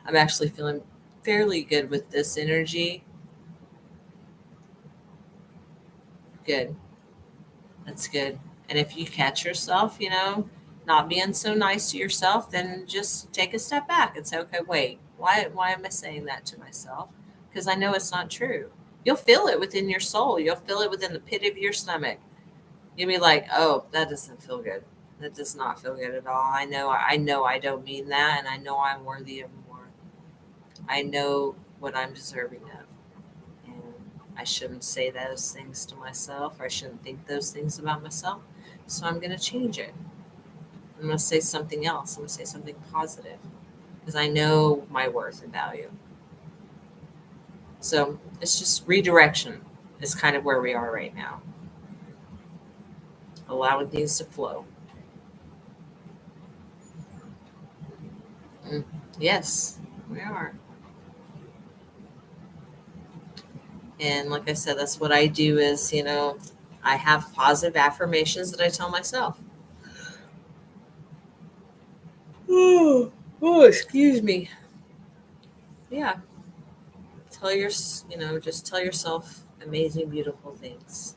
I'm actually feeling fairly good with this energy. Good. That's good. And if you catch yourself, not being so nice to yourself, then just take a step back and say, okay, wait, why am I saying that to myself? Because I know it's not true. You'll feel it within your soul. You'll feel it within the pit of your stomach. You'll be like, oh, that doesn't feel good. That does not feel good at all. I know I don't mean that, and I know I'm worthy of more. I know what I'm deserving of. And I shouldn't say those things to myself. I shouldn't think those things about myself. So I'm going to change it. I'm going to say something else. I'm going to say something positive, because I know my worth and value. So it's just redirection is kind of where we are right now. Allowing things to flow. Yes, we are. And like I said, that's what I do is, I have positive affirmations that I tell myself. Oh, excuse me. Yeah. Just tell yourself amazing, beautiful things.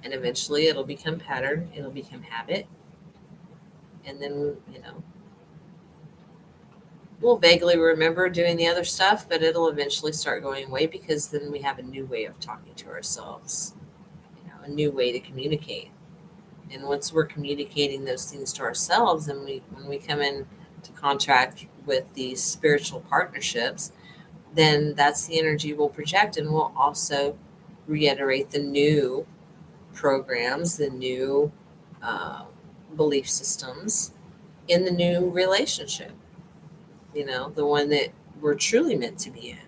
And eventually it'll become pattern, it'll become habit. And then, we'll vaguely remember doing the other stuff, but it'll eventually start going away, because then we have a new way of talking to ourselves, a new way to communicate. And once we're communicating those things to ourselves, and when we come into contact with these spiritual partnerships, then that's the energy we'll project, and we'll also reiterate the new programs, the new belief systems in the new relationship, the one that we're truly meant to be in.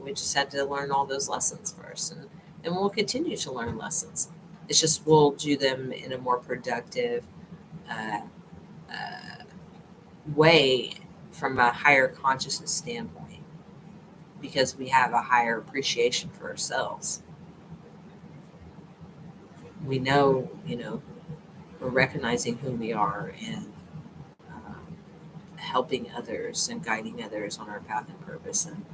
We just had to learn all those lessons first, and we'll continue to learn lessons. It's just we'll do them in a more productive, way from a higher consciousness standpoint because we have a higher appreciation for ourselves. We know, we're recognizing who we are and helping others and guiding others on our path and purpose. And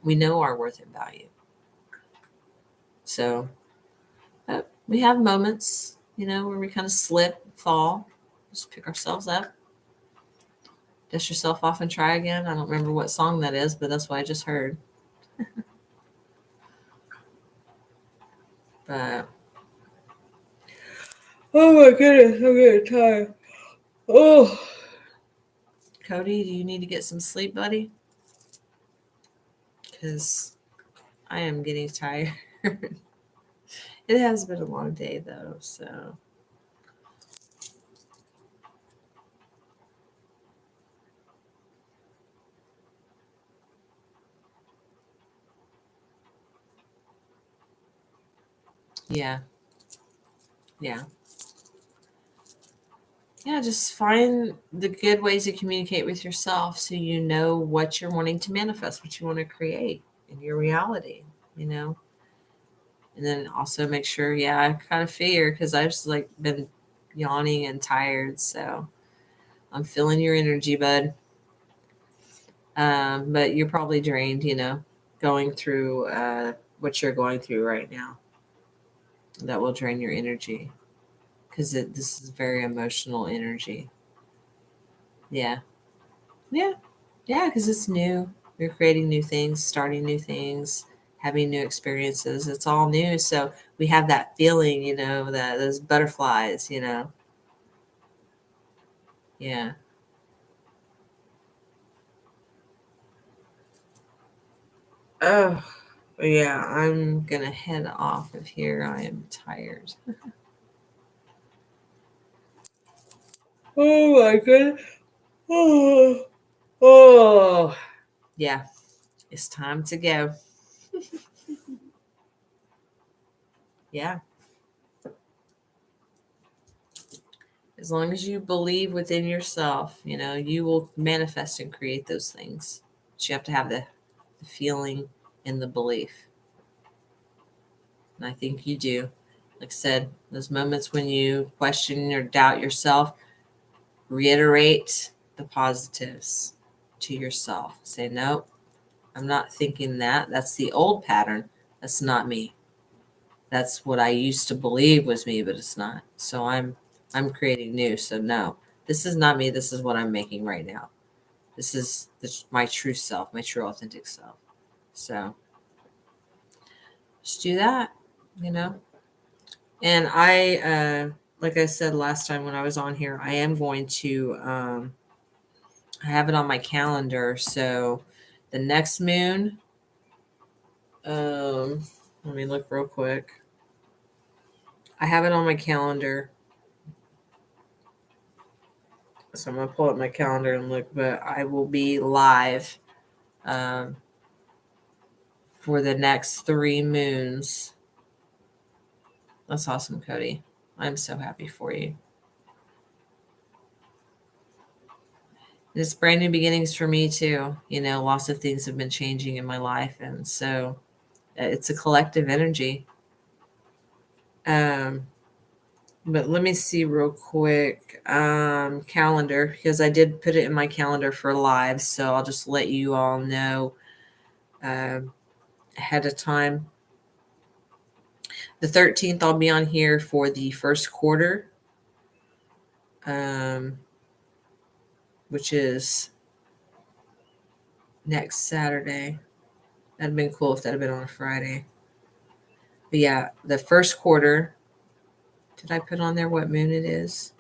we know our worth and value. So we have moments, where we kind of slip, fall, just pick ourselves up, dust yourself off and try again. I don't remember what song that is, but that's what I just heard. But oh my goodness, I'm getting tired. Oh, Cody, do you need to get some sleep, buddy? Because I am getting tired. It has been a long day, though, so. Yeah. Yeah. Yeah, just find the good ways to communicate with yourself so you know what you're wanting to manifest, what you want to create in your reality, And then also make sure, I kind of fear because I've just been yawning and tired. So I'm feeling your energy, bud. But you're probably drained, going through what you're going through right now. That will drain your energy because this is very emotional energy. Yeah. Yeah. Yeah, because it's new. We're creating new things, starting new things, having new experiences. It's all new. So we have that feeling, that those butterflies. Yeah. Oh, yeah. I'm going to head off of here. I am tired. Oh, my goodness. Oh, oh. Yeah. It's time to go. Yeah. As long as you believe within yourself, you will manifest and create those things. But you have to have the feeling and the belief. And I think you do. Like I said, those moments when you question or doubt yourself, reiterate the positives to yourself. Say, no, I'm not thinking that. That's the old pattern. That's not me. That's what I used to believe was me, but it's not. So I'm creating new. So no, this is not me. This is what I'm making right now. This is my true self, my true authentic self. So just do that, And like I said last time when I was on here, I am going to, I have it on my calendar. So the next moon, let me look real quick. I have it on my calendar. So I'm going to pull up my calendar and look, but I will be live um, for the next 3 moons. That's awesome, Cody. I'm so happy for you. It's brand new beginnings for me too. Lots of things have been changing in my life. And so it's a collective energy. But let me see real quick. Calendar, because I did put it in my calendar for live. So I'll just let you all know ahead of time. The 13th, I'll be on here for the first quarter, which is next Saturday. That'd have been cool if that had been on a Friday. But yeah, the first quarter. Did I put on there what moon it is?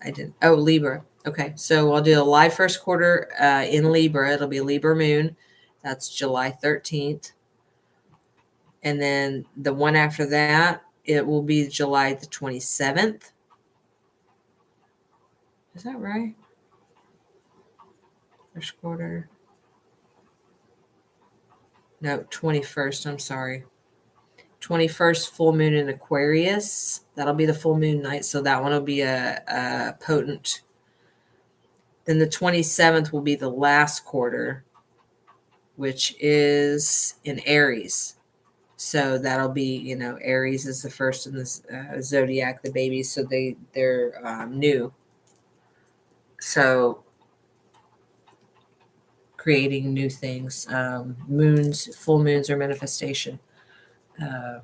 I didn't. Oh, Libra. Okay, so I'll do a live first quarter in Libra. It'll be Libra moon. That's July 13th. And then the one after that, it will be July the 27th. Is that right? First quarter. No, 21st. I'm sorry. 21st full moon in Aquarius. That'll be the full moon night. So that one will be a potent Then the 27th will be the last quarter, which is in Aries. So that'll be, Aries is the first in this zodiac, the babies. So they're new. So creating new things, full moons are manifestation. But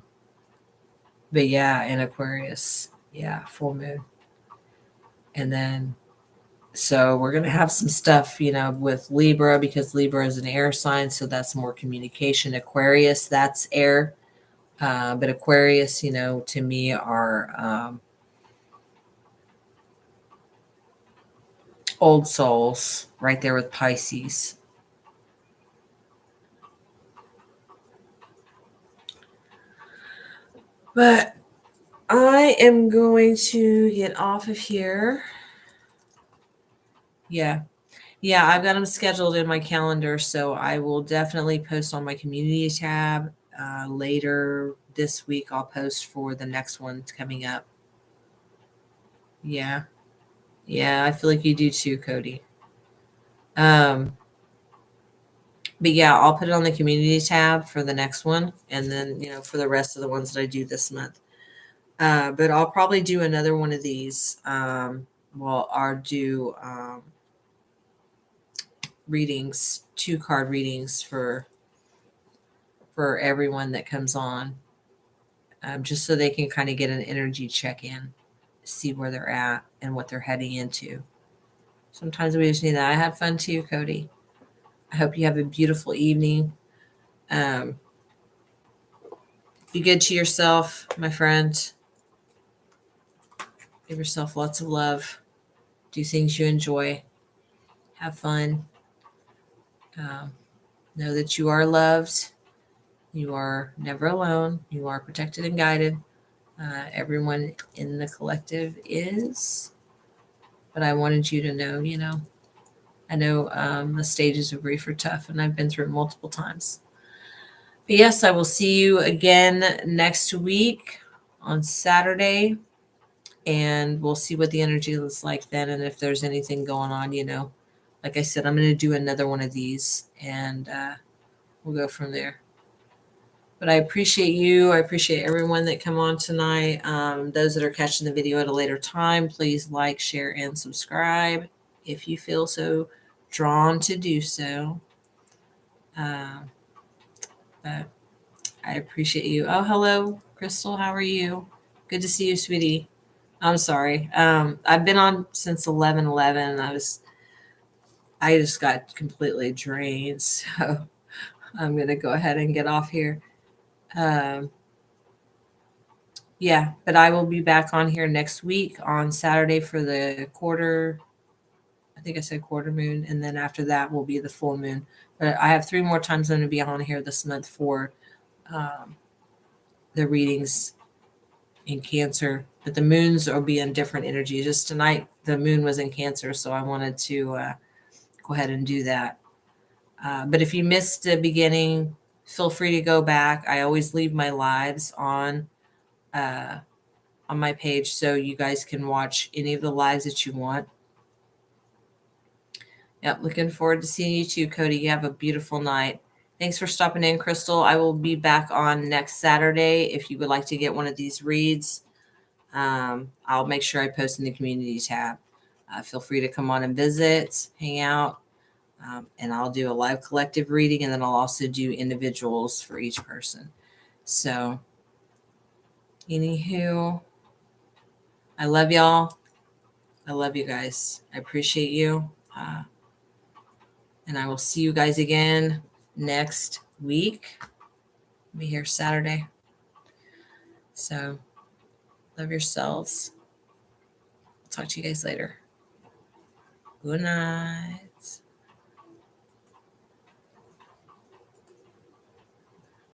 yeah, in Aquarius, yeah, full moon. And then, so we're going to have some stuff, with Libra, because Libra is an air sign. So that's more communication. Aquarius, that's air. But Aquarius, to me are old souls, right there with Pisces. But I am going to get off of here. Yeah. Yeah, I've got them scheduled in my calendar, so I will definitely post on my community tab. Later this week, I'll post for the next one coming up. Yeah. Yeah, I feel like you do too, Cody. But yeah, I'll put it on the community tab for the next one, and then, for the rest of the ones that I do this month. But I'll probably do another one of these. I'll do readings, 2-card readings for everyone that comes on, just so they can kind of get an energy check in, see where they're at and what they're heading into. Sometimes we just need that. I had fun too, Cody. I hope you have a beautiful evening. Be good to yourself, my friend. Give yourself lots of love. Do things you enjoy. Have fun. Know that you are loved. You are never alone. You are protected and guided. Everyone in the collective is. But I wanted you to know, I know the stages of grief are tough, and I've been through it multiple times. But yes, I will see you again next week on Saturday, and we'll see what the energy looks like then, and if there's anything going on, Like I said, I'm going to do another one of these, and we'll go from there. But I appreciate you. I appreciate everyone that come on tonight. Those that are catching the video at a later time, please like, share, and subscribe if you feel so drawn to do so. But I appreciate you. Oh, hello, Crystal. How are you? Good to see you, sweetie. I'm sorry. I've been on since 11:11. I just got completely drained. So I'm going to go ahead and get off here. Yeah, but I will be back on here next week on Saturday for the quarter. I think I said quarter moon. And then after that will be the full moon. But I have 3 more times I'm going to be on here this month for the readings in Cancer. But the moons will be in different energies. Just tonight, the moon was in Cancer. So I wanted to go ahead and do that. But if you missed the beginning, feel free to go back. I always leave my lives on my page, so you guys can watch any of the lives that you want. Yep, looking forward to seeing you too, Cody. You have a beautiful night. Thanks for stopping in, Crystal. I will be back on next Saturday. If you would like to get one of these reads, I'll make sure I post in the community tab. Feel free to come on and visit, hang out, and I'll do a live collective reading, and then I'll also do individuals for each person. So, anywho, I love y'all. I love you guys. I appreciate you. And I will see you guys again next week. I'll be here Saturday. So, love yourselves. Talk to you guys later. Good night.